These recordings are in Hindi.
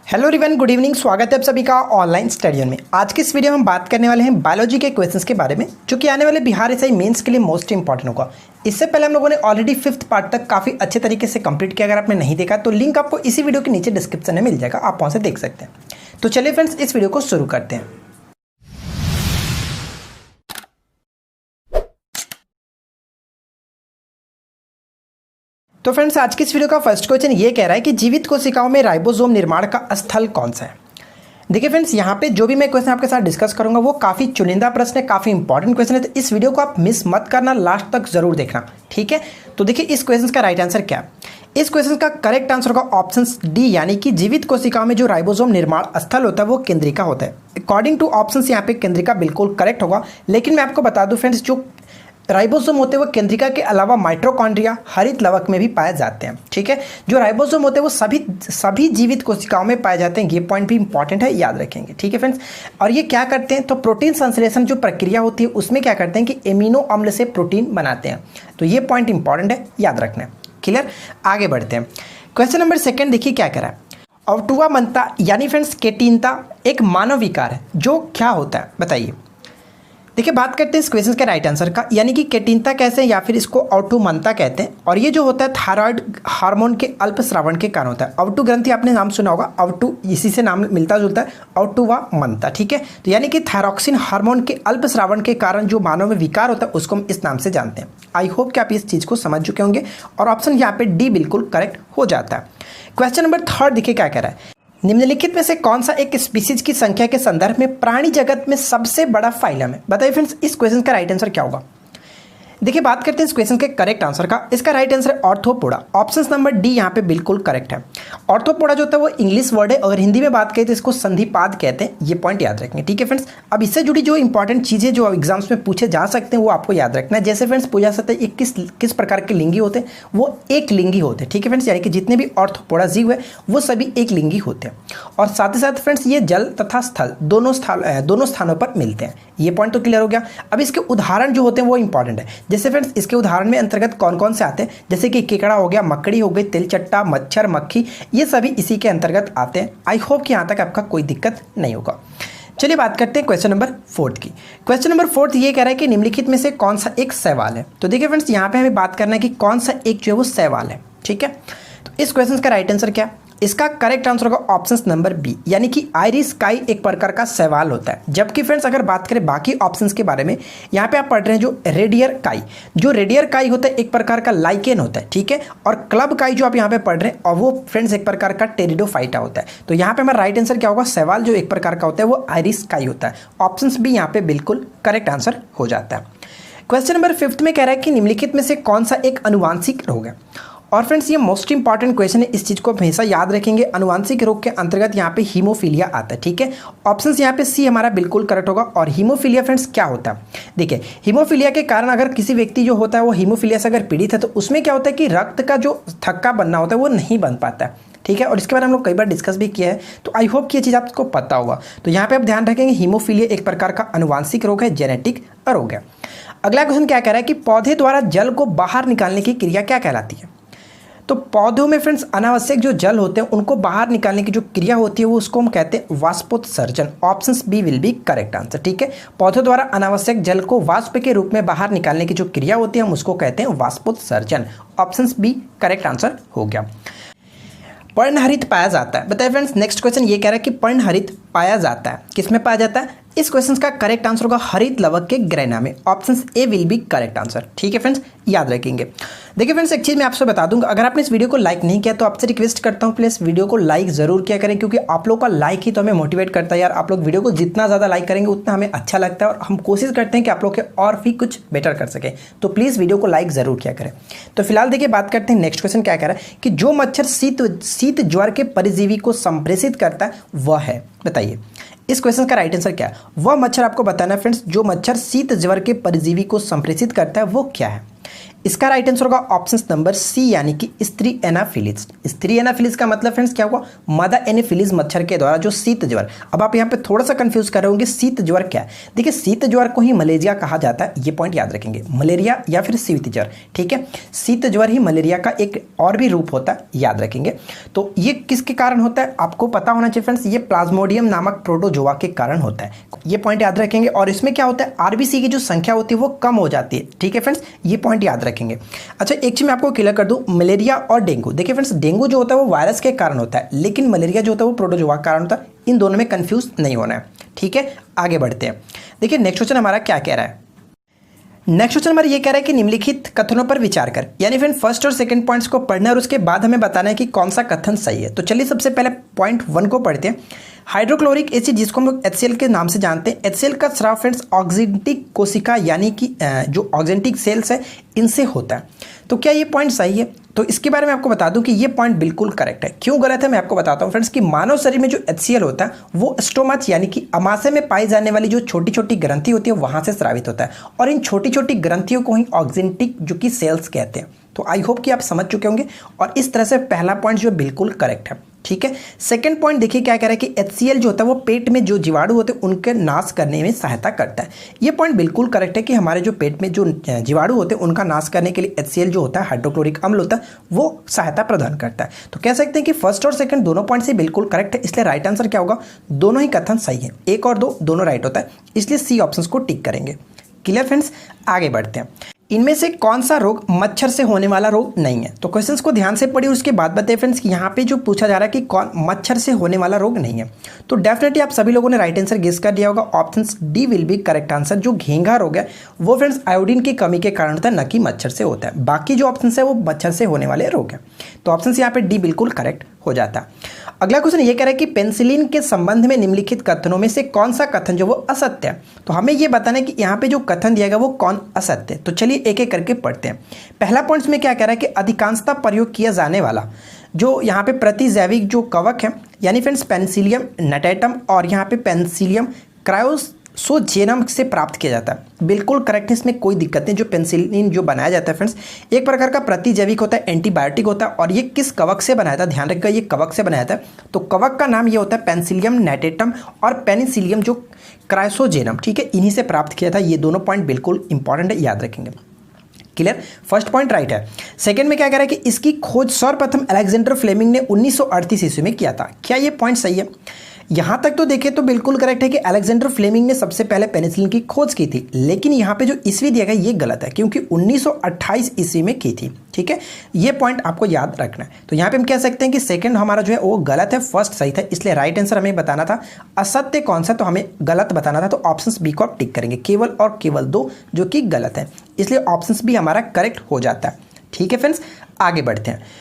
Hello everyone, good evening. स्वागत है आप सभी का ऑनलाइन स्टडी में। आज की इस वीडियो में हम बात करने वाले हैं बायोलॉजी के क्वेश्चंस के बारे में, जो कि आने वाले बिहार एसआई मेंस के लिए मोस्ट इंपॉर्टेंट होगा। इससे पहले हम लोगों ने ऑलरेडी 5th पार्ट तक काफ़ी अच्छे तरीके से कंप्लीट किया। अगर आपने नहीं देखा तो लिंक आपको इसी वीडियो के नीचे डिस्क्रिप्शन में मिल जाएगा, आप वहाँ से देख सकते हैं। तो चलिए फ्रेंड्स, इस वीडियो को शुरू करते हैं। तो फ्रेंड्स, आज की इस वीडियो का फर्स्ट क्वेश्चन ये कह रहा है कि जीवित कोशिकाओं में राइबोसोम निर्माण का स्थल कौन सा है। देखिए फ्रेंड्स, यहाँ पे जो भी मैं क्वेश्चन आपके साथ डिस्कस करूंगा वो काफ़ी चुनिंदा प्रश्न है, काफ़ी इंपॉर्टेंट क्वेश्चन है, तो इस वीडियो को आप मिस मत करना, लास्ट तक जरूर देखना, ठीक है। तो देखिए इस क्वेश्चन का राइट आंसर क्या है। इस क्वेश्चन का करेक्ट आंसर होगा ऑप्शन डी, यानी कि जीवित कोशिकाओं में जो राइबोसोम निर्माण स्थल होता है वो केंद्रिका होता है। अकॉर्डिंग टू ऑप्शन यहाँ पे केंद्रिका बिल्कुल करेक्ट होगा। लेकिन मैं आपको बता दूं फ्रेंड्स, जो राइबोसोम होते हैं वो केंद्रिका के अलावा माइटोकॉन्ड्रिया, हरित लवक में भी पाए जाते हैं, ठीक है। जो राइबोसोम होते हैं वो सभी जीवित कोशिकाओं में पाए जाते हैं। ये पॉइंट भी इंपॉर्टेंट है, याद रखेंगे, ठीक है फ्रेंड्स। और ये क्या करते हैं, तो प्रोटीन संश्लेषण जो प्रक्रिया होती है उसमें क्या करते हैं कि एमिनो अम्ल से प्रोटीन बनाते हैं। तो ये पॉइंट इंपॉर्टेंट है, याद रखना है। क्लियर, आगे बढ़ते हैं। क्वेश्चन नंबर 2 देखिए क्या कह रहा है। ऑटोवामनता यानी फ्रेंड्स केटिनता एक मानव विकार है, जो क्या होता है बताइए। देखिए बात करते हैं इस क्वेश्चन के राइट आंसर का, यानी कि केटिनता कहते हैं या फिर इसको ऑटोमनता कहते हैं। और ये जो होता है थायराइड हार्मोन के अल्प स्रावण के कारण होता है। ऑटो ग्रंथि आपने नाम सुना होगा, ऑटो इसी से नाम मिलता जुलता है, ऑटोवामनता, ठीक है। तो यानी कि थायरॉक्सिन हार्मोन के अल्प स्रावण के कारण जो मानव में विकार होता है उसको हम इस नाम से जानते हैं। आई होप कि आप इस चीज़ को समझ चुके होंगे और ऑप्शन यहाँ पे डी बिल्कुल करेक्ट हो जाता है। क्वेश्चन नंबर 3 देखिए क्या कह रहा है। निम्नलिखित में से कौन सा एक स्पीसीज की संख्या के संदर्भ में प्राणी जगत में सबसे बड़ा फाइलम है। बताइए फ्रेंड्स, इस क्वेश्चन का राइट आंसर क्या होगा। देखिए बात करते हैं इस क्वेश्चन के करेक्ट आंसर का। इसका राइट आंसर है ऑर्थोपोडा। ऑप्शन नंबर डी यहाँ पे बिल्कुल करेक्ट है। ऑर्थोपोडा जो होता है वो इंग्लिश वर्ड है, अगर हिंदी में बात करें तो इसको संधिपाद कहते हैं। ये पॉइंट याद रखेंगे, ठीक है फ्रेंड्स। अब इससे जुड़ी जो इंपॉर्टेंट चीज़ें जो एग्जाम्स में पूछे जा सकते हैं वो आपको याद रखना है। जैसे फ्रेंड्स पूछा सकता है किस प्रकार के लिंगी होते हैं, वो एक लिंगी होते हैं, ठीक है फ्रेंड्स। यानी कि जितने भी ऑर्थोपोडा जीव है वो सभी एक लिंगी होते हैं। और साथ ही साथ फ्रेंड्स ये जल तथा स्थल दोनों स्थानों पर मिलते हैं। ये पॉइंट तो क्लियर हो गया। अब इसके उदाहरण जो होते हैं वो इंपॉर्टेंट है। जैसे फ्रेंड्स इसके उदाहरण में अंतर्गत कौन कौन से आते हैं, जैसे कि केकड़ा हो गया, मकड़ी हो गई, तिलचट्टा, मच्छर, मक्खी, ये सभी इसी के अंतर्गत आते हैं। आई होप कि यहाँ तक आपका कोई दिक्कत नहीं होगा। चलिए बात करते हैं क्वेश्चन नंबर 4 की। क्वेश्चन नंबर 4 ये कह रहा है कि निम्नलिखित में से कौन सा एक शैवाल है। तो देखिए फ्रेंड्स, यहाँ पे हमें बात करना है कि कौन सा एक जो है वो शैवाल है, ठीक है। तो इस क्वेश्चन का राइट आंसर क्या, इसका करेक्ट आंसर होगा ऑप्शन नंबर बी, यानी कि आयरिस काई एक प्रकार का शैवाल होता है। जबकि फ्रेंड्स अगर बात करें बाकी ऑप्शंस के बारे में, यहाँ पे आप पढ़ रहे हैं जो रेडियर काई, जो रेडियर काई होता है एक प्रकार का लाइकेन होता है, ठीक है। और क्लब काई जो आप यहाँ पे पढ़ रहे हैं और वो फ्रेंड्स एक प्रकार का टेरिडोफाइटा होता है। तो यहाँ पे हमारा राइट आंसर क्या होगा, शैवाल जो एक प्रकार का होता है वो आयरिस काई होता है। ऑप्शन बी यहाँ पे बिल्कुल करेक्ट आंसर हो जाता है। क्वेश्चन नंबर 5 में कह रहा है कि निम्नलिखित में से कौन सा एक आनुवांशिक रोग है। और फ्रेंड्स ये मोस्ट इंपॉर्टेंट क्वेश्चन है, इस चीज़ को हमेशा याद रखेंगे। अनुवांशिक रोग के अंतर्गत यहाँ पे हीमोफीलिया आता है, ठीक है। ऑप्शन यहाँ पे सी हमारा बिल्कुल करेक्ट होगा। और हीमोफीलिया फ्रेंड्स क्या होता है, देखिए हीमोफीलिया के कारण अगर किसी व्यक्ति जो होता है वो हीमोफीलिया से अगर पीड़ित है तो उसमें क्या होता है कि रक्त का जो थक्का बनना होता है वो नहीं बन पाता है, ठीक है। और इसके बारे में हम लोग कई बार डिस्कस भी किया है, तो आई होप कि ये चीज़ आपको पता होगा। तो यहाँ पे आप ध्यान रखेंगे हीमोफीलिया एक प्रकार का अनुवांशिक रोग है, जेनेटिक रोग है। अगला क्वेश्चन क्या कह रहा है कि पौधे द्वारा जल को बाहर निकालने की क्रिया क्या कहलाती है। तो पौधों में फ्रेंड्स अनावश्यक जो जल होते हैं उनको बाहर निकालने की जो क्रिया होती है वो उसको हम कहते हैं वाष्पोत्सर्जन। Option B will be correct answer, ठीक है। पौधों द्वारा अनावश्यक जल को वाष्प के रूप में बाहर निकालने की जो क्रिया होती है हम उसको कहते हैं वाष्पोत्सर्जन। ऑप्शन बी करेक्ट आंसर हो गया। पर्णहरित पाया जाता है। बताइए फ्रेंड्स, नेक्स्ट क्वेश्चन ये कह रहा है कि पर्णहरित पाया जाता है, किसमें पाया जाता है। इस क्वेश्चन का करेक्ट आंसर होगा हरित लवक के ग्रैना में। Option A will be correct answer, ठीक है फ्रेंड्स, याद रखेंगे। देखिए फ्रेंड्स एक चीज़ मैं आपसे बता दूंगा, अगर आपने इस वीडियो को लाइक नहीं किया तो आपसे रिक्वेस्ट करता हूं प्लीज़ वीडियो को लाइक ज़रूर किया करें, क्योंकि आप लोग का लाइक ही तो हमें मोटिवेट करता है यार। आप लोग वीडियो को जितना ज़्यादा लाइक करेंगे उतना हमें अच्छा लगता है और हम कोशिश करते हैं कि आप लोग के और भी कुछ बेटर कर सकें। तो प्लीज़ वीडियो को लाइक ज़रूर किया करें। तो फिलहाल देखिए बात करते हैं नेक्स्ट क्वेश्चन क्या कह रहा है कि जो मच्छर शीत ज्वर के परिजीवी को संप्रेषित करता है वह है। बताइए इस क्वेश्चन का राइट आंसर क्या है। वह मच्छर आपको बताना है फ्रेंड्स, जो मच्छर शीत ज्वर के परजीवी को संप्रेषित करता है वो क्या है। इसका राइट आंसर होगा ऑप्शन नंबर सी यानी कि स्त्री एनाफिलिस। स्त्री एनाफिलिस का मतलब फ्रेंड्स क्या हुआ, मदर एनाफिलिस मच्छर के द्वारा जो शीत ज्वर। अब आप यहाँ पे थोड़ा सा कंफ्यूज कर रहे होंगे शीत ज्वर क्या है। देखिए शीत ज्वर को ही मलेरिया कहा जाता है, ये पॉइंट याद रखेंगे, मलेरिया या फिर शीत ज्वर। ठीक है, शीत ज्वर ही मलेरिया का एक और भी रूप होता है, याद रखेंगे। तो ये किसके कारण होता है आपको पता होना चाहिए फ्रेंड्स, ये प्लाज्मोडियम नामक प्रोटोजोआ के कारण होता है, ये पॉइंट याद रखेंगे। और इसमें क्या होता है, आरबीसी की जो संख्या होती है वो कम हो जाती है। ठीक है फ्रेंड्स, ये पॉइंट याद रखेंगे। अच्छा एक चीज मैं आपको क्लियर कर दूं, मलेरिया और डेंगू, देखिए फ्रेंड्स डेंगू जो होता है वो वायरस के कारण होता है, लेकिन मलेरिया जो होता है वो प्रोटोजोआ के कारण होता है। इन दोनों में कंफ्यूज नहीं होना है। ठीक है, आगे बढ़ते हैं। देखिए नेक्स्ट क्वेश्चन हमारा क्या कह रहा है। नेक्स्ट क्वेश्चन हमारा ये कह रहा है कि निम्नलिखित कथनों पर विचार कर, यानी फ्रेंड फर्स्ट और सेकंड पॉइंट्स को पढ़ना है और उसके बाद हमें बताना है कि कौन सा कथन सही है। तो चलिए सबसे पहले पॉइंट 1 को पढ़ते हैं। हाइड्रोक्लोरिक एसिड जिसको हम लोग HCl के नाम से जानते हैं, HCl का स्राव फ्रेंड्स ऑक्जेंटिक कोशिका यानी कि जो ऑक्जेंटिक सेल्स है इनसे होता है। तो क्या ये पॉइंट सही है? तो इसके बारे में आपको बता दूं कि ये पॉइंट बिल्कुल करेक्ट है। क्यों गलत है मैं आपको बताता हूं फ्रेंड्स, कि मानव शरीर में जो HCl होता है वो स्टोमच यानी कि अमाशय में पाई जाने वाली जो छोटी छोटी ग्रंथि होती है वहां से स्रावित होता है, और इन छोटी छोटी ग्रंथियों को ही ऑक्जेंटिक जो कि सेल्स कहते हैं। तो आई होप कि आप समझ चुके होंगे, और इस तरह से पहला पॉइंट जो बिल्कुल करेक्ट है। ठीक है, सेकंड पॉइंट देखिए क्या कह रहा है कि HCl जो होता है वो पेट में जो जीवाणु होते हैं उनके नाश करने में सहायता करता है। ये पॉइंट बिल्कुल करेक्ट है कि हमारे जो पेट में जो जीवाणु होते हैं उनका नाश करने के लिए HCl जो होता है हाइड्रोक्लोरिक अम्ल होता है वो सहायता प्रदान करता है। तो कह सकते हैं कि फर्स्ट और सेकंड दोनों पॉइंट से बिल्कुल करेक्ट है, इसलिए राइट आंसर क्या होगा, दोनों ही कथन सही है। 1 और 2 दोनों राइट होता है, इसलिए सी ऑप्शन को टिक करेंगे। क्लियर फ्रेंड्स, आगे बढ़ते हैं। इनमें से कौन सा रोग मच्छर से होने वाला रोग नहीं है? तो क्वेश्चंस को ध्यान से पढ़िए, उसके बाद बताइए फ्रेंड्स कि यहाँ पे जो पूछा जा रहा है कि कौन मच्छर से होने वाला रोग नहीं है। तो डेफिनेटली आप सभी लोगों ने राइट आंसर गेस कर दिया होगा, option D will be correct answer. जो घेंघा रोग है वो फ्रेंड्स आयोडीन की कमी के कारण होता है, न कि मच्छर से होता है। बाकी जो ऑप्शन है वो मच्छर से होने वाले रोग है। तो ऑप्शन यहाँ पे डी बिल्कुल करेक्ट हो जाता है। अगला क्वेश्चन ये कह रहा है कि पेनिसिलिन के संबंध में निम्नलिखित कथनों में से कौन सा कथन जो वो असत्य है? तो हमें ये बताना है कि यहाँ पे जो कथन दिया गया वो कौन असत्य है। तो चलिए एक एक करके पढ़ते हैं। पहला पॉइंट में क्या कह रहा है कि अधिकांशतः प्रयोग किया जाने वाला जो यहाँ पे प्रतिजैविक जो कवक है, यानी फ्रेंड्स पेनिसिलियम नटेटम और यहाँ पे पेनिसिलियम क्रायोसोजेनम से प्राप्त किया जाता है। बिल्कुल करेक्ट है, इसमें कोई दिक्कत नहीं। जो पेनिसिलिन जो बनाया जाता है फ्रेंड्स एक प्रकार का प्रतिजैविक होता है, एंटीबायोटिक होता है, और ये किस कवक से बनाया था, ध्यान रखिएगा ये कवक से बनाया था। तो कवक का नाम ये होता है पेनिसिलियम नटेटम और पेनिसिलियम जो क्रायोसोजेनम। ठीक है, इन्हीं से प्राप्त किया था। ये दोनों पॉइंट बिल्कुल इंपॉर्टेंट है, याद रखेंगे। क्लियर, फर्स्ट पॉइंट राइट है। सेकंड में क्या कह रहा है कि इसकी खोज सर्वप्रथम अलेक्जेंडर फ्लेमिंग ने 1938 ईस्वी में किया था। क्या ये पॉइंट सही है? यहां तक तो देखें तो बिल्कुल करेक्ट है कि अलेक्जेंडर फ्लेमिंग ने सबसे पहले पेनिसिलिन की खोज की थी, लेकिन यहां पे जो ईस्वी दिया गया ये गलत है, क्योंकि 1928 ईस्वी में की थी। ठीक है, ये पॉइंट आपको याद रखना है। तो यहां पे हम कह सकते हैं कि सेकंड हमारा जो है वो गलत है, फर्स्ट सही था, इसलिए राइट आंसर हमें बताना था। असत्य कौन सा, तो हमें गलत बताना था, तो ऑप्शन बी को आप टिक करेंगे, केवल और केवल 2 जो कि गलत है, इसलिए ऑप्शन बी हमारा करेक्ट हो जाता है। ठीक है फ्रेंड्स, आगे बढ़ते हैं।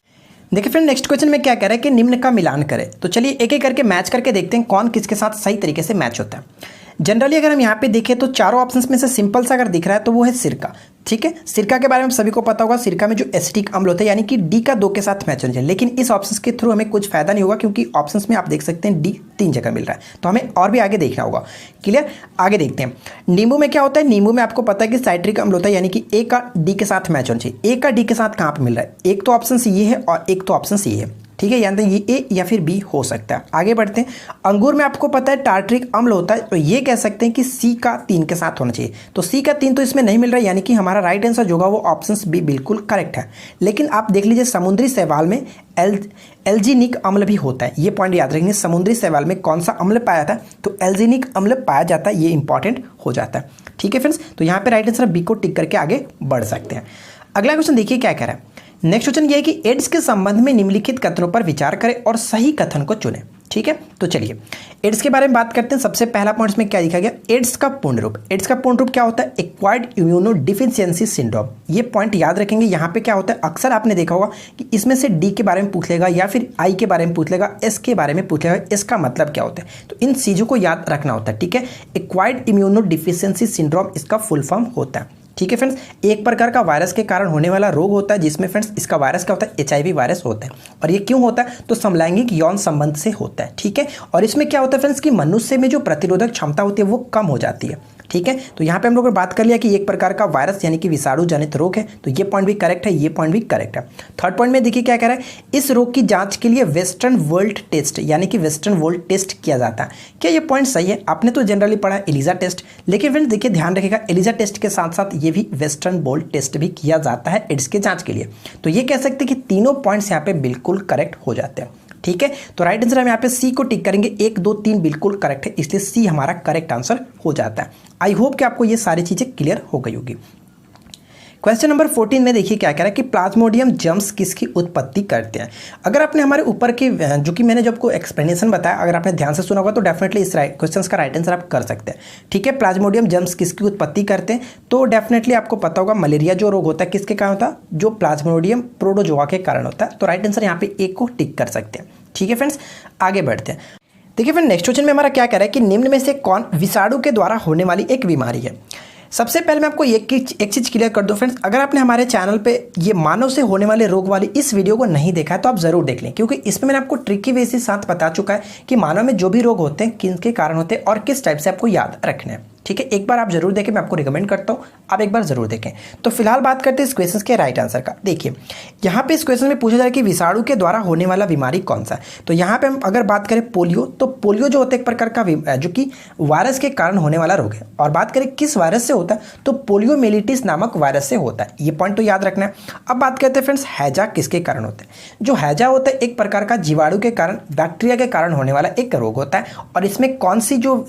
देखिए फ्रेंड नेक्स्ट क्वेश्चन में क्या कह रहा है कि निम्न का मिलान करें। तो चलिए एक एक करके मैच करके देखते हैं कौन किसके साथ सही तरीके से मैच होता है। जनरली अगर हम यहाँ पे देखें तो चारों ऑप्शंस में से सिंपल सा अगर दिख रहा है तो वो है सिरका। ठीक है, सिरका के बारे में सभी को पता होगा, सिरका में जो एसिटिक अम्ल होता है यानी कि डी का 2 के साथ मैच होना चाहिए, लेकिन इस ऑप्शंस के थ्रू हमें कुछ फायदा नहीं होगा, क्योंकि ऑप्शंस में आप देख सकते हैं डी 3 जगह मिल रहा है, तो हमें और भी आगे देखना होगा। क्लियर, आगे देखते हैं। नींबू में क्या होता है, नींबू में आपको पता है कि साइट्रिक अम्ल होता है, यानी कि ए का डी के साथ मैच होना चाहिए। ए का डी के साथ कहाँ पर मिल रहा है, एक तो ऑप्शन ये है और एक तो ऑप्शन ये है। ठीक है, यानी ये ए या फिर बी हो सकता है। आगे बढ़ते हैं। अंगूर में आपको पता है टार्ट्रिक अम्ल होता है, तो ये कह सकते हैं कि सी का 3 के साथ होना चाहिए। तो सी का 3 तो इसमें नहीं मिल रहा है, यानी कि हमारा राइट आंसर जो होगा वो ऑप्शन बी बिल्कुल करेक्ट है। लेकिन आप देख लीजिए समुद्री शैवाल में एल्जीनिक अम्ल भी होता है, ये पॉइंट याद रखेंगे। समुद्री शैवाल में कौन सा अम्ल पाया जाता है, तो एल्जीनिक अम्ल पाया जाता है, ये इंपॉर्टेंट हो जाता है। ठीक है फ्रेंड्स, तो यहाँ पे राइट आंसर बी को टिक करके आगे बढ़ सकते हैं। अगला क्वेश्चन देखिए क्या कह रहा है। नेक्स्ट क्वेश्चन ये है कि एड्स के संबंध में निम्नलिखित कथनों पर विचार करें और सही कथन को चुनें। ठीक है, तो चलिए एड्स के बारे में बात करते हैं। सबसे पहला पॉइंट में क्या लिखा गया, एड्स का पूर्ण रूप। एड्स का पूर्ण रूप क्या होता है, एक्वायर्ड इम्यूनो डिफिशियंसी सिंड्रोम। ये पॉइंट याद रखेंगे। यहाँ पे क्या होता है, अक्सर आपने देखा होगा कि इसमें से डी के बारे में पूछ लेगा या फिर आई के बारे में पूछ लेगा, एस के बारे में पूछ लेगा, इसका मतलब क्या होता है, तो इन चीज़ों को याद रखना होता है। ठीक है, एक्वायर्ड इम्यूनो डिफिशियंसी सिंड्रोम इसका फुल फॉर्म होता है। ठीक है फ्रेंड्स, एक प्रकार का वायरस के कारण होने वाला रोग होता है जिसमें फ्रेंड्स इसका वायरस क्या होता है, HIV वायरस होता है। और ये क्यों होता है, तो समलैंगिक यौन संबंध से होता है। ठीक है, और इसमें क्या होता है फ्रेंड्स कि मनुष्य में जो प्रतिरोधक क्षमता होती है वो कम हो जाती है। ठीक है, तो यहाँ पे हम लोगों ने बात कर लिया कि एक प्रकार का वायरस यानी कि विषाणु जनित रोग है, तो ये पॉइंट भी करेक्ट है, ये पॉइंट भी करेक्ट है। थर्ड पॉइंट में देखिए क्या कह रहा है, इस रोग की जांच के लिए वेस्टर्न वर्ल्ड टेस्ट यानी कि वेस्टर्न वर्ल्ड टेस्ट किया जाता है। क्या ये पॉइंट सही है? आपने तो जनरली पढ़ा है एलिजा टेस्ट, लेकिन फ्रेंड्स देखिए ध्यान रखिएगा एलिजा टेस्ट के साथ साथ ये भी वेस्टर्न वर्ल्ड टेस्ट भी किया जाता है एड्स के जांच के लिए। तो ये कह सकते हैं कि तीनों पॉइंट्स यहाँ पे बिल्कुल करेक्ट हो जाते हैं। ठीक है, तो राइट आंसर हम यहाँ पे सी को टिक करेंगे, 1 2 3 बिल्कुल करेक्ट है, इसलिए सी हमारा करेक्ट आंसर हो जाता है। आई होप कि आपको ये सारी चीजें क्लियर हो गई होगी। क्वेश्चन नंबर 14 में देखिए क्या कह रहा है कि प्लाज्मोडियम जर्म्स किसकी उत्पत्ति करते हैं। अगर आपने हमारे ऊपर के जो कि मैंने जो आपको एक्सप्लेनेशन बताया, अगर आपने ध्यान से सुना होगा तो डेफिनेटली इस क्वेश्चन का राइट आंसर आप कर सकते हैं। ठीक है, प्लाज्मोडियम जर्म्स किसकी उत्पत्ति करते हैं, तो डेफिनेटली आपको पता होगा मलेरिया जो रोग होता है किसके कारण होता है, जो प्लाज्मोडियम प्रोटोजोआ के कारण होता है। तो राइट आंसर यहाँ पे एक को टिक कर सकते हैं। ठीक है फ्रेंड्स, आगे बढ़ते हैं। देखिए फ्रेंड नेक्स्ट क्वेश्चन में हमारा क्या कह रहा है कि निम्न में से कौन विषाणु के द्वारा होने वाली एक बीमारी है। सबसे पहले मैं आपको एक चीज़ क्लियर कर दूं फ्रेंड्स, अगर आपने हमारे चैनल पे ये मानव से होने वाले रोग वाली इस वीडियो को नहीं देखा है तो आप जरूर देख लें, क्योंकि इसमें मैंने आपको ट्रिकी वे से साथ बता चुका है कि मानव में जो भी रोग होते हैं किनके कारण होते हैं और किस टाइप से आपको याद रखना है। ठीक है, एक बार आप जरूर देखें, मैं आपको रिकमेंड करता हूं आप एक बार जरूर देखें। तो फिलहाल बात करते हैं इस क्वेश्चन के राइट आंसर का। देखिए यहाँ पे इस क्वेश्चन में पूछा जाए कि विषाणु के द्वारा होने वाला बीमारी कौन सा है, तो यहाँ पे हम अगर बात करें पोलियो, तो पोलियो जो होता है एक प्रकार का जो कि वायरस के कारण होने वाला रोग है। और बात करें किस वायरस से होता है, तो पोलियोमेलिटिस नामक वायरस से होता है, ये पॉइंट तो याद रखना है। अब बात करते हैं फ्रेंड्स हैजा किसके कारण होता है। जो हैजा होता है एक प्रकार का जीवाणु के कारण, बैक्टीरिया के कारण होने वाला एक रोग होता है। और इसमें कौन सी जो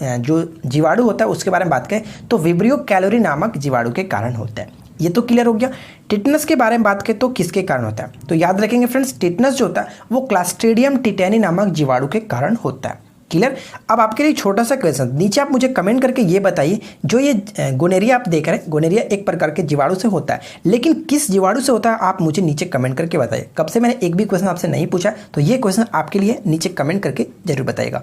जीवाणु होता है उसके बारे में बात करें तो विब्रियो कैलोरी नामक जीवाणु के कारण होता है। ये तो क्लियर हो गया। टिटनस के बारे में बात करें तो किसके कारण होता है, तो याद रखेंगे फ्रेंड्स टिटनस जो होता है वो क्लास्ट्रीडियम टिटेनी नामक जीवाणु के कारण होता है। क्लियर। अब आपके लिए छोटा सा क्वेश्चन, नीचे आप मुझे कमेंट करके ये बताइए, जो ये गोनेरिया आप देख रहे हैं, गोनेरिया एक प्रकार के जीवाणु से होता है, लेकिन किस जीवाणु से होता है आप मुझे नीचे कमेंट करके बताइए। कब से मैंने एक भी क्वेश्चन आपसे नहीं पूछा, तो ये क्वेश्चन आपके लिए नीचे कमेंट करके जरूर बताइएगा।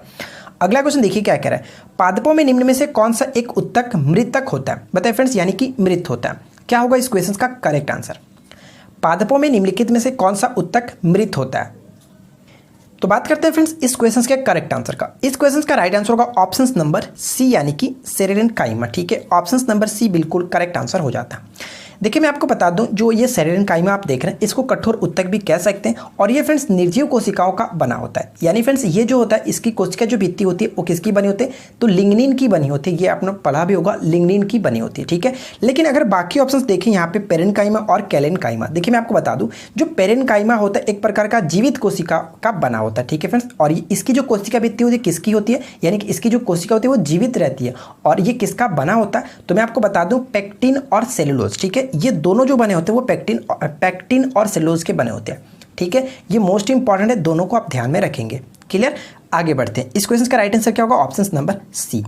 अगला क्वेश्चन देखिए क्या कह रहा है, पादपों में निम्न में से कौन सा एक उत्तक मृतक होता है। बताइए फ्रेंड्स, यानी कि मृत होता है। क्या होगा इस क्वेश्चन का करेक्ट आंसर, पादपों में निम्नलिखित में से कौन सा उत्तक मृत होता है। तो बात करते हैं फ्रेंड्स इस क्वेश्चन के करेक्ट आंसर का। इस क्वेश्चन का राइट आंसर होगा ऑप्शन नंबर सी यानी कि सेरेरेनकाइमा। ठीक है, ऑप्शन नंबर सी बिल्कुल करेक्ट आंसर हो जाता है। देखिए मैं आपको बता दूं, जो ये सेरेरेनकाइमा आप देख रहे हैं इसको कठोर उत्तक भी कह सकते हैं, और ये फ्रेंड्स निर्जीव कोशिकाओं का बना होता है। यानी फ्रेंड्स ये जो होता है इसकी कोशिका जो भित्ति होती है वो किसकी बनी होती है, तो लिग्निन की बनी होती है। ये आपने पढ़ा भी होगा, लिग्निन की बनी होती है। ठीक है, लेकिन अगर बाकी ऑप्शंस देखें यहाँ पे पेरेनकाइमा और कैलेनकाइमा, देखिए मैं आपको बता दूं जो पेरेनकाइमा होता है एक प्रकार का जीवित कोशिका का बना होता है। ठीक है फ्रेंड्स, और इसकी जो कोशिका भित्ति होती है किसकी होती है, यानी कि इसकी जो कोशिका होती है वो जीवित रहती है। और ये किसका बना होता है, तो मैं आपको बता दूं पेक्टिन और सेलुलोज। ठीक है, ये दोनों जो बने होते हैं वो पेक्टिन और सेलुलोज के बने होते हैं। ठीक है, ये मोस्ट इंपॉर्टेंट है, दोनों को आप ध्यान में रखेंगे। क्लियर। आगे बढ़ते हैं, इस क्वेश्चन का राइट आंसर क्या होगा, ऑप्शन नंबर सी।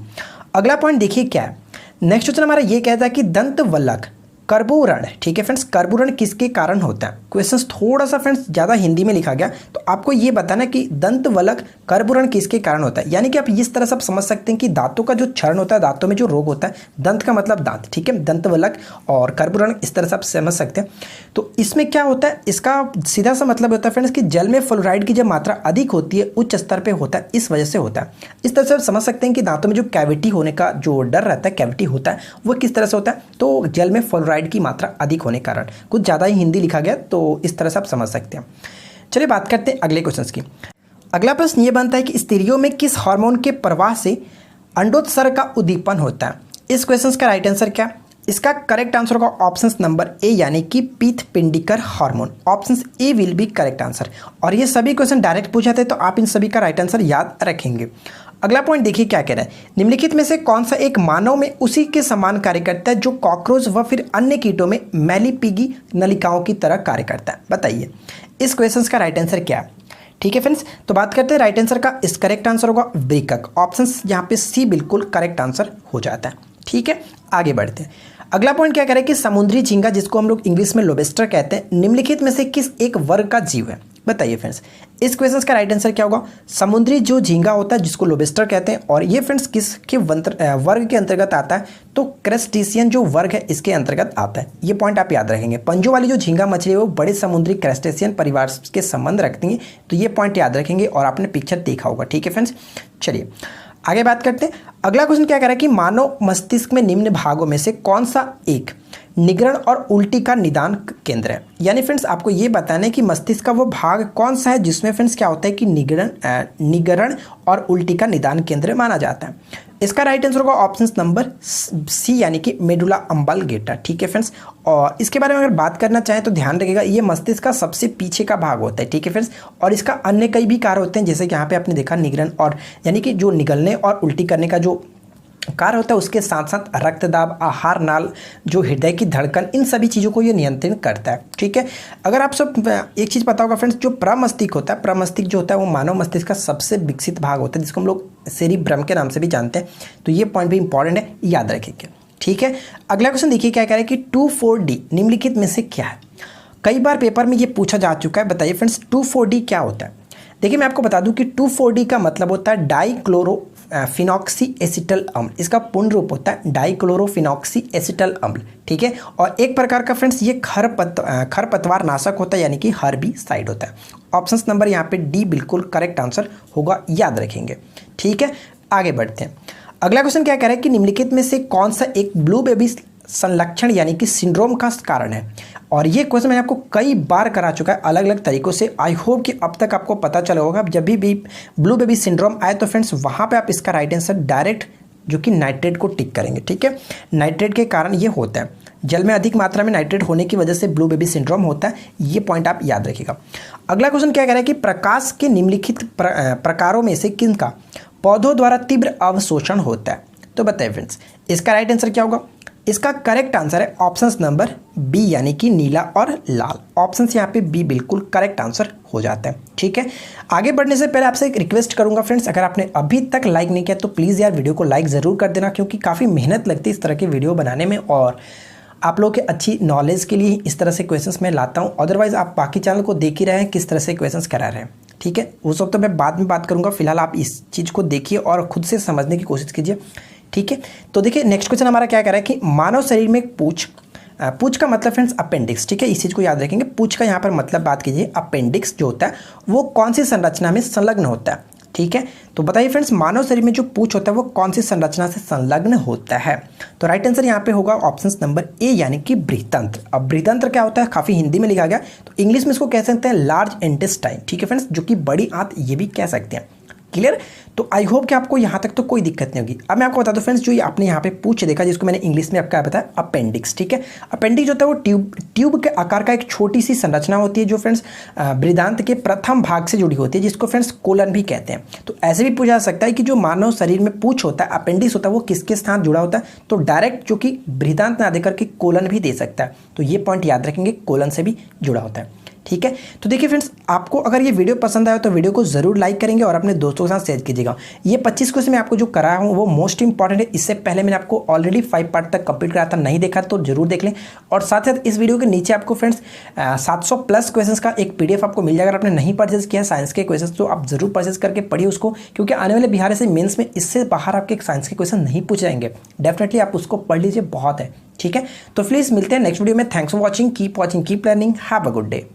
अगला पॉइंट देखिए क्या है, नेक्स्ट क्वेश्चन हमारा ये कहता है कि दंत वल्लक कर्बुरण। ठीक है फ्रेंड्स, कर्बुरण किसके कारण होता है। क्वेश्चन थोड़ा सा फ्रेंड्स ज़्यादा हिंदी में लिखा गया, तो आपको ये बताना कि दंत वल्लक कर्बुरण किसके कारण होता है। यानी कि आप इस तरह से आप समझ सकते हैं कि दांतों का जो क्षरण होता है, दांतों में जो रोग होता है, दंत का मतलब दांत। ठीक है, दंत वल्लक और कर्बुरण इस तरह से आप समझ सकते हैं। तो इसमें क्या होता है, इसका सीधा सा मतलब होता है फ्रेंड्स कि जल में फ्लोराइड की जब मात्रा अधिक होती है, उच्च स्तर पर होता है, इस वजह से होता है। इस तरह से आप समझ सकते हैं कि दांतों में जो कैविटी होने का जो डर रहता है, कैविटी होता है, वो किस तरह से होता है, तो जल में फ्लोराइड की मात्रा अधिक होने कारण। कुछ ज़्यादा ही हिंदी लिखा गया, तो इस तरह से आप समझ सकते हैं। चलिए बात करते हैं अगले क्वेश्चन की। अगला प्रश्न ये बनता है कि स्त्रियों में किस हार्मोन के प्रवाह से अंडोत्सर्ग का उद्दीपन होता है। इस क्वेश्चन का राइट आंसर क्या, इसका करेक्ट आंसर होगा ऑप्शन नंबर ए यानी कि पीत पिंडिकर hormone. Option A will be correct answer. और ये सभी क्वेश्चन डायरेक्ट पूछे थे, तो आप इन सभी का राइट आंसर याद रखेंगे। अगला पॉइंट देखिए क्या कह रहा है, निम्नलिखित में से कौन सा एक मानव में उसी के समान कार्य करता है जो कॉकरोच व फिर अन्य कीटों में मैलीपिगी नलिकाओं की तरह कार्य करता है। बताइए इस क्वेश्चन का राइट आंसर क्या है। ठीक है फ्रेंड्स, तो बात करते हैं राइट आंसर का। इस करेक्ट आंसर होगा वृकक। ऑप्शन यहाँ पे सी बिल्कुल करेक्ट आंसर हो जाता है। ठीक है, आगे बढ़ते हैं। अगला पॉइंट क्या कह रहा है कि समुद्री झींगा, जिसको हम लोग इंग्लिश में लोबस्टर कहते हैं, निम्नलिखित में से किस एक वर्ग का जीव है। बताइए फ्रेंड्स, इस क्वेश्चन का राइट आंसर क्या होगा? समुद्री जो झींगा होता है जिसको लोबस्टर कहते हैं, और ये फ्रेंड्स किसके वर्ग के अंतर्गत आता है? तो क्रस्टेशियन जो वर्ग है इसके अंतर्गत आता है। ये पॉइंट आप याद रखेंगे। पंजों वाली जो झींगा मछली है वो बड़े समुद्री क्रस्टेशियन परिवार के संबंध रखती है, तो ये पॉइंट याद रखेंगे और आपने पिक्चर देखा होगा। ठीक है फ्रेंड्स, चलिए आगे बात करते हैं। अगला क्वेश्चन क्या कह रहा है कि मानव मस्तिष्क में निम्न भागों में से कौन सा एक निगरण और उल्टी का निदान केंद्र है? यानी फ्रेंड्स आपको ये बताना है कि मस्तिष्क का वो भाग कौन सा है जिसमें फ्रेंड्स क्या होता है कि निगरण और उल्टी का निदान केंद्र माना जाता है। इसका राइट आंसर होगा ऑप्शन नंबर सी, यानी कि मेडुला अम्बालगेटा। ठीक है फ्रेंड्स, और इसके बारे में अगर बात करना चाहें तो ध्यान रखिएगा ये मस्तिष्क का सबसे पीछे का भाग होता है। ठीक है फ्रेंड्स, और इसका अन्य कई भी कार्य होते हैं, जैसे कि यहाँ पे आपने देखा निगरण और यानी कि जो निगलने और उल्टी करने का जो कार्य होता है, उसके साथ साथ रक्तदाब, आहार नाल, जो हृदय की धड़कन, इन सभी चीज़ों को ये नियंत्रित करता है। ठीक है, अगर आप सब एक चीज़ पता होगा फ्रेंड्स, जो प्रमस्तिष्क होता है, प्रमस्तिष्क जो होता है वो मानव मस्तिष्क का सबसे विकसित भाग होता है, जिसको हम लोग सेरिब्रम के नाम से भी जानते हैं। तो ये पॉइंट भी इंपॉर्टेंट है, याद रखिएगा। ठीक है, अगला क्वेश्चन देखिए क्या कह रहा है कि 2,4-D निम्नलिखित में से क्या है? कई बार पेपर में ये पूछा जा चुका है। बताइए फ्रेंड्स 2,4-D क्या होता है? देखिए मैं आपको बता दूं कि 2,4-D का मतलब होता है डाइक्लोरोफिनॉक्सी एसिटल अम्ल। इसका पूर्ण रूप होता है डाइक्लोरोफिनॉक्सी एसिटल अम्ल। ठीक है, और एक प्रकार का फ्रेंड्स ये खरपतवार नाशक होता है, यानी कि हर्बिसाइड होता है। ऑप्शन नंबर यहाँ पे डी बिल्कुल करेक्ट आंसर होगा, याद रखेंगे। ठीक है, आगे बढ़ते हैं। अगला क्वेश्चन क्या कह रहा है कि निम्नलिखित में से कौन सा एक ब्लू बेबी संलक्षण यानी कि सिंड्रोम का कारण है? और ये क्वेश्चन मैंने आपको कई बार करा चुका है अलग अलग तरीकों से। आई होप कि अब तक आपको पता चला होगा। जब भी ब्लू बेबी सिंड्रोम आए तो फ्रेंड्स वहाँ पे आप इसका राइट आंसर डायरेक्ट जो कि नाइट्रेट को टिक करेंगे। ठीक है, नाइट्रेट के कारण ये होता है, जल में अधिक मात्रा में नाइट्रेट होने की वजह से ब्लू बेबी सिंड्रोम होता है। ये पॉइंट आप याद रखिएगा। अगला क्वेश्चन क्या कह रहा है कि प्रकाश के निम्नलिखित प्रकारों में से किन का पौधों द्वारा तीव्र अवशोषण होता है? तो बताइए फ्रेंड्स इसका राइट आंसर क्या होगा? इसका करेक्ट आंसर है ऑप्शन नंबर बी, यानी कि नीला और लाल। ऑप्शन यहाँ पे बी बिल्कुल करेक्ट आंसर हो जाता है। ठीक है, आगे बढ़ने से पहले आपसे एक रिक्वेस्ट करूंगा फ्रेंड्स, अगर आपने अभी तक लाइक नहीं किया तो प्लीज़ यार वीडियो को लाइक ज़रूर कर देना, क्योंकि काफ़ी मेहनत लगती है इस तरह के वीडियो बनाने में, और आप लोग के अच्छी नॉलेज के लिए इस तरह से क्वेश्चंस मैं लाता हूँ। अदरवाइज आप बाकी चैनल को देख ही रहे हैं किस तरह से क्वेश्चंस करा रहे हैं। ठीक है, वो सब तो मैं बाद में बात करूँगा, फिलहाल आप इस चीज़ को देखिए और खुद से समझने की कोशिश कीजिए। ठीक है, तो देखिए नेक्स्ट क्वेश्चन हमारा क्या कह रहा है कि मानव शरीर में पूछ का मतलब फ्रेंड्स अपेंडिक्स। ठीक है, इस चीज़ को याद रखेंगे। पूछ का यहाँ पर मतलब बात कीजिए, अपेंडिक्स जो होता है वो कौन सी संरचना में संलग्न होता है? ठीक है, तो बताइए फ्रेंड्स मानव शरीर में जो पूछ होता है वो कौन सी संरचना से संलग्न होता है? तो राइट आंसर यहाँ पे होगा ऑप्शन नंबर ए, यानी कि बृहतंत्र। अब बृहतंत्र क्या होता है? काफ़ी हिंदी में लिखा गया, तो इंग्लिश में इसको कह सकते हैं लार्ज इंटेस्टाइन। ठीक है फ्रेंड्स, जो कि बड़ी आंत ये भी कह सकते हैं। क्लियर? तो आई होप कि आपको यहाँ तक तो कोई दिक्कत नहीं होगी। अब मैं आपको बता दूं फ्रेंड्स, जो ये आपने यहाँ पे पूछ देखा जिसको मैंने इंग्लिश में आपका बताया अपेंडिक्स। ठीक है, अपेंडिक्स जो होता है वो ट्यूब के आकार का एक छोटी सी संरचना होती है, जो फ्रेंड्स बृहदांत के प्रथम भाग से जुड़ी होती है, जिसको फ्रेंड्स कोलन भी कहते हैं। तो ऐसे भी पूछा जा सकता है कि जो मानव शरीर में पूछ होता है, अपेंडिक्स होता है, वो किसके साथ जुड़ा होता है? तो डायरेक्ट जो कि बृहदांत ना देकर के कोलन भी दे सकता है। तो ये पॉइंट याद रखेंगे, कोलन से भी जुड़ा होता है। ठीक है, तो देखिए फ्रेंड्स आपको अगर ये वीडियो पसंद आया तो वीडियो को जरूर लाइक करेंगे और अपने दोस्तों के साथ शेयर कीजिएगा। ये 25 क्वेश्चन मैं आपको जो कराया हूँ वो मोस्ट इंपॉर्टेंट है। इससे पहले मैंने आपको ऑलरेडी 5 पार्ट तक कंप्लीट कराया था, नहीं देखा तो जरूर देख लें। और साथ ही साथ इस वीडियो के नीचे आपको फ्रेंड्स 700+ क्वेश्चन का एक PDF आपको मिल जाएगा। अगर आपने नहीं परचेज किया साइंस के क्वेश्चन तो आप जरूर परचेज करके पढ़िए उसको, क्योंकि आने वाले बिहार से मेंस में इससे बाहर आपके साइंस के क्वेश्चन नहीं पूछ जाएंगे। डेफिनेटली आप उसको पढ़ लीजिए, बहुत है। ठीक है, तो प्लीज़ मिलते हैं नेक्स्ट वीडियो में। Thanks for watching, keep learning, have a good day.